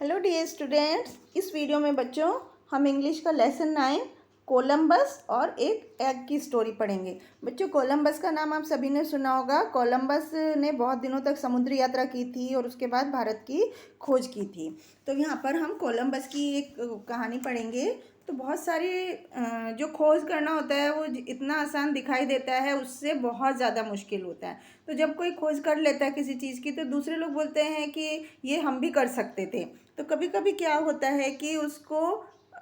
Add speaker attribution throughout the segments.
Speaker 1: Hello dear students, इस video में बच्चों हम इंग्लिश का लेसन 9 कोलंबस और एक एग की स्टोरी पढ़ेंगे। बच्चों, कोलंबस का नाम आप सभी ने सुना होगा। कोलंबस ने बहुत दिनों तक समुद्री यात्रा की थी और उसके बाद भारत की खोज की थी। तो यहाँ पर हम कोलंबस की एक कहानी पढ़ेंगे। तो बहुत सारी जो खोज करना होता है वो इतना आसान दिखाई देता है, उससे बहुत ज़्यादा मुश्किल होता है। तो जब कोई खोज कर लेता है किसी चीज़ की तो दूसरे लोग बोलते हैं कि ये हम भी कर सकते थे। तो कभी कभी क्या होता है कि उसको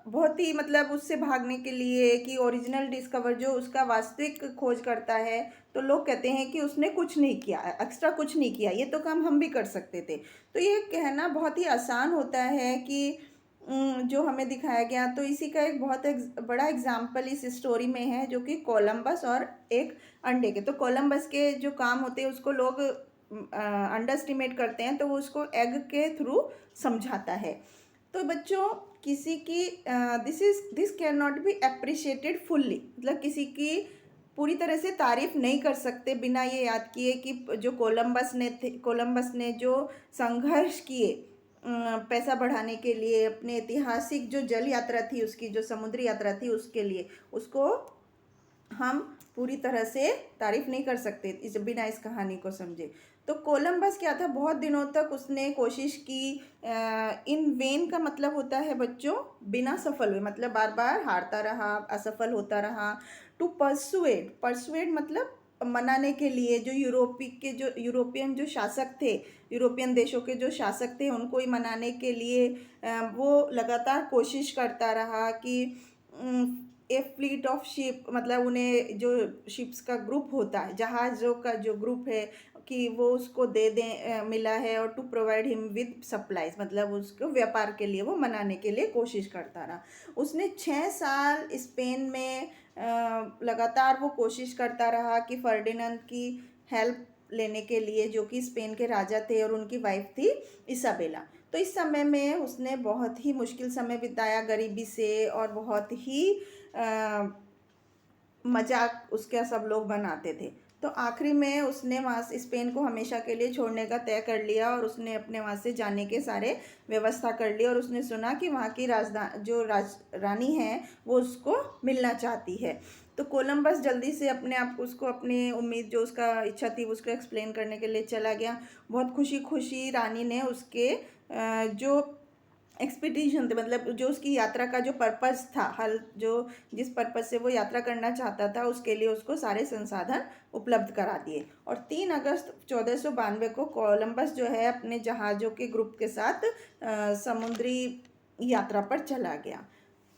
Speaker 1: बहुत ही उससे भागने के लिए कि ओरिजिनल डिस्कवर जो उसका वास्तविक खोज करता है, तो लोग कहते हैं कि उसने कुछ नहीं किया, एक्स्ट्रा कुछ नहीं किया, ये तो काम हम भी कर सकते थे। तो ये कहना बहुत ही आसान होता है कि जो हमें दिखाया गया। तो इसी का एक बहुत बड़ा एग्जाम्पल इस स्टोरी में है, जो कि कोलंबस और एक अंडे के। तो कोलंबस के जो काम होते हैं उसको लोग अंडर एस्टिमेट करते हैं, तो वो उसको एग के थ्रू समझाता है। तो बच्चों, किसी की this can not be appreciated fully, मतलब किसी की पूरी तरह से तारीफ नहीं कर सकते बिना ये याद किए कि जो कोलंबस ने जो संघर्ष किए पैसा बढ़ाने के लिए, अपने ऐतिहासिक जो जल यात्रा थी उसकी, जो समुद्री यात्रा थी उसके लिए, उसको हम पूरी तरह से तारीफ नहीं कर सकते इस बिना इस कहानी को समझे। तो कोलंबस क्या था, बहुत दिनों तक उसने कोशिश की। इन वेन का मतलब होता है बच्चों बिना सफल हुए, मतलब बार बार हारता रहा, असफल होता रहा। टू परसुएड, परसुएड मतलब मनाने के लिए, जो यूरोपियन जो शासक थे, यूरोपियन देशों के जो शासक थे, उनको ही मनाने के लिए वो लगातार कोशिश करता रहा कि ए फ्लीट ऑफ शिप, मतलब उन्हें जो शिप्स का ग्रुप होता है, जहाज़ों का जो ग्रुप है, कि वो उसको दे दें मिला है। और to provide him with supplies, मतलब उसको व्यापार के लिए वो मनाने के लिए कोशिश करता रहा। उसने 6 साल स्पेन में लगातार वो कोशिश करता रहा कि फर्डिनेंड की हेल्प लेने के लिए, जो कि स्पेन के राजा थे और उनकी वाइफ थी इसाबेला। तो इस समय में उसने बहुत ही मुश्किल समय बिताया गरीबी से, और बहुत ही मजाक उसका सब लोग बनाते थे। तो आखिरी में उसने वहाँ से स्पेन को हमेशा के लिए छोड़ने का तय कर लिया, और उसने अपने वहाँ से जाने के सारे व्यवस्था कर ली। और उसने सुना कि वहाँ की रानी है वो उसको मिलना चाहती है। तो कोलंबस जल्दी से अपने आप उसको, अपनी उम्मीद जो उसका इच्छा थी उसको एक्सप्लेन करने के लिए चला गया। बहुत खुशी खुशी रानी ने उसके जो एक्सपीडिशन थे, मतलब जो उसकी यात्रा का जो पर्पस था, हल जो जिस पर्पस से वो यात्रा करना चाहता था, उसके लिए उसको सारे संसाधन उपलब्ध करा दिए। और 3 अगस्त 1492 को कोलंबस जो है अपने जहाज़ों के ग्रुप के साथ समुद्री यात्रा पर चला गया।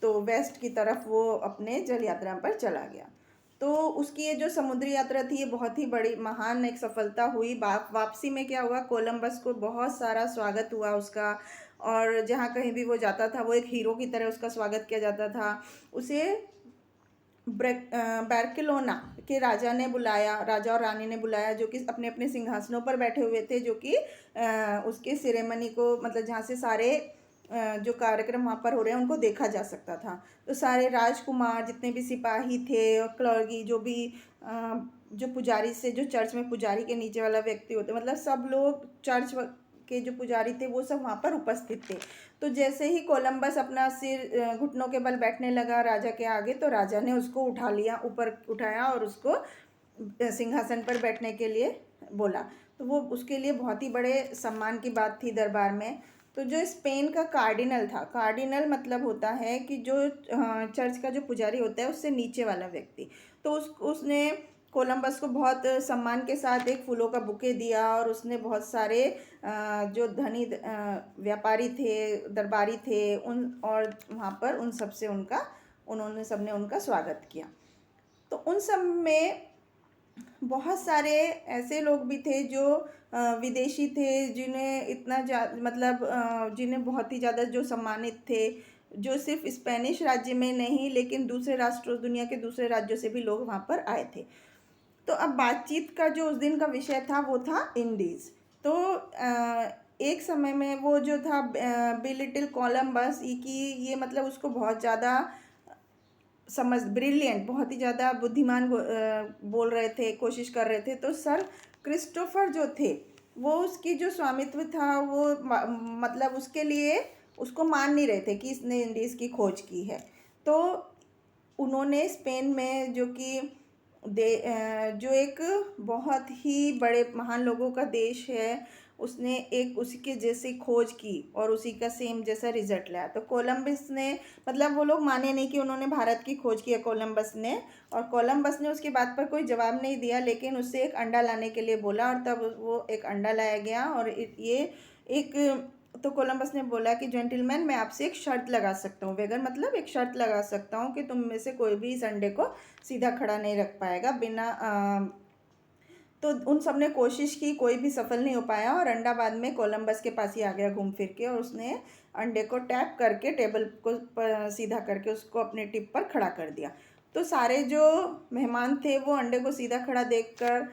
Speaker 1: तो वेस्ट की तरफ वो अपने जल यात्रा पर चला गया। तो उसकी ये जो समुद्री यात्रा थी, ये बहुत ही बड़ी महान एक सफलता हुई। वापसी में क्या हुआ, कोलंबस को बहुत सारा स्वागत हुआ उसका, और जहाँ कहीं भी वो जाता था वो एक हीरो की तरह उसका स्वागत किया जाता था। उसे बार्सिलोना के राजा ने बुलाया, राजा और रानी ने बुलाया, जो कि अपने अपने सिंहासनों पर बैठे हुए थे, जो कि उसके सेरेमनी को, मतलब जहाँ से सारे जो कार्यक्रम वहाँ पर हो रहे हैं उनको देखा जा सकता था। तो सारे राजकुमार, जितने भी सिपाही थे और क्लर्गी, जो भी जो पुजारी से, जो चर्च में पुजारी के नीचे वाला व्यक्ति होते, मतलब सब लोग चर्च के जो पुजारी थे वो सब वहाँ पर उपस्थित थे। तो जैसे ही कोलंबस अपना सिर घुटनों के बल बैठने लगा राजा के आगे, तो राजा ने उसको उठा लिया, ऊपर उठाया और उसको सिंहासन पर बैठने के लिए बोला। तो वो उसके लिए बहुत ही बड़े सम्मान की बात थी दरबार में। तो जो स्पेन का कार्डिनल था, कार्डिनल मतलब होता है कि जो चर्च का जो पुजारी होता है उससे नीचे वाला व्यक्ति, तो उसने कोलंबस को बहुत सम्मान के साथ एक फूलों का बुके दिया, और उसने बहुत सारे जो धनी व्यापारी थे, दरबारी थे, उन और वहाँ पर उन सब से उन्होंने सबने उनका स्वागत किया। तो उन सब में बहुत सारे ऐसे लोग भी थे जो विदेशी थे, जिन्हें जिन्हें बहुत ही ज़्यादा जो सम्मानित थे, जो सिर्फ स्पेनिश राज्य में नहीं लेकिन दूसरे राष्ट्रों, दुनिया के दूसरे राज्यों से भी लोग वहाँ पर आए थे। तो अब बातचीत का जो उस दिन का विषय था वो था इंडीज़। तो एक समय में वो जो था बी लिटिल कोलंबस की, ये मतलब उसको बहुत ज़्यादा ब्रिलियंट, बहुत ही ज़्यादा बुद्धिमान बोल रहे थे, कोशिश कर रहे थे। तो सर क्रिस्टोफर जो थे, वो उसकी जो स्वामित्व था वो मतलब उसके लिए उसको मान नहीं रहे थे कि इसने इंडीज़ की खोज की है। तो उन्होंने स्पेन में जो एक बहुत ही बड़े महान लोगों का देश है, उसने एक उसी के जैसी खोज की और उसी का सेम जैसा रिजल्ट लाया। तो कोलंबस ने, मतलब वो लोग माने नहीं कि उन्होंने भारत की खोज की है कोलंबस ने, और कोलंबस ने उसकी बात पर कोई जवाब नहीं दिया, लेकिन उससे एक अंडा लाने के लिए बोला और तब वो एक अंडा लाया गया। और ये एक, तो कोलंबस ने बोला कि जेंटलमैन, मैं आपसे एक शर्त लगा सकता हूँ। वेगर मतलब एक शर्त लगा सकता हूँ कि तुम में से कोई भी इस अंडे को सीधा खड़ा नहीं रख पाएगा बिना तो उन सब ने कोशिश की, कोई भी सफल नहीं हो पाया और अंडा बाद में कोलंबस के पास ही आ गया घूम फिर के, और उसने अंडे को टैप करके टेबल को सीधा करके उसको अपने टिप पर खड़ा कर दिया। तो सारे जो मेहमान थे वो अंडे को सीधा खड़ा देखकर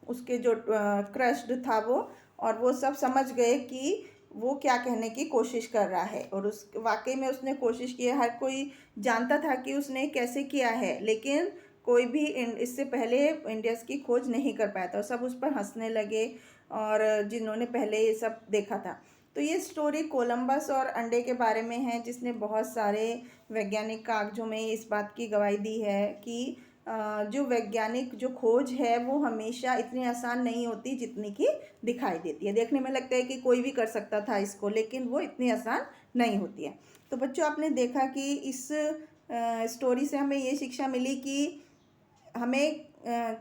Speaker 1: उसके जो क्रश्ड था वो, और वो सब समझ गए कि वो क्या कहने की कोशिश कर रहा है, और उस वाकई में उसने कोशिश की है। हर कोई जानता था कि उसने कैसे किया है, लेकिन कोई भी इससे पहले इंडियंस की खोज नहीं कर पाया था, और सब उस पर हंसने लगे और जिन्होंने पहले ये सब देखा था। तो ये स्टोरी कोलंबस और अंडे के बारे में है, जिसने बहुत सारे वैज्ञानिक कागजों में इस बात की गवाही दी है कि जो वैज्ञानिक जो खोज है वो हमेशा इतनी आसान नहीं होती जितनी कि दिखाई देती है। देखने में लगता है कि कोई भी कर सकता था इसको, लेकिन वो इतनी आसान नहीं होती है। तो बच्चों, आपने देखा कि इस स्टोरी से हमें ये शिक्षा मिली कि हमें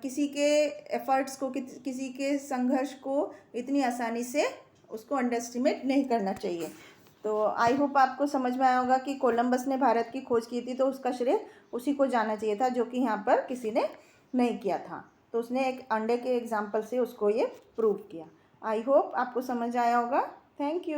Speaker 1: किसी के एफर्ट्स को, किसी के संघर्ष को इतनी आसानी से उसको अंडर एस्टिमेट नहीं करना चाहिए। तो आई होप आपको समझ में आया होगा कि कोलंबस ने भारत की खोज की थी तो उसका श्रेय उसी को जाना चाहिए था, जो कि यहाँ पर किसी ने नहीं किया था। तो उसने एक अंडे के एग्जाम्पल से उसको ये प्रूव किया। आई होप आपको समझ आया होगा। Thank you.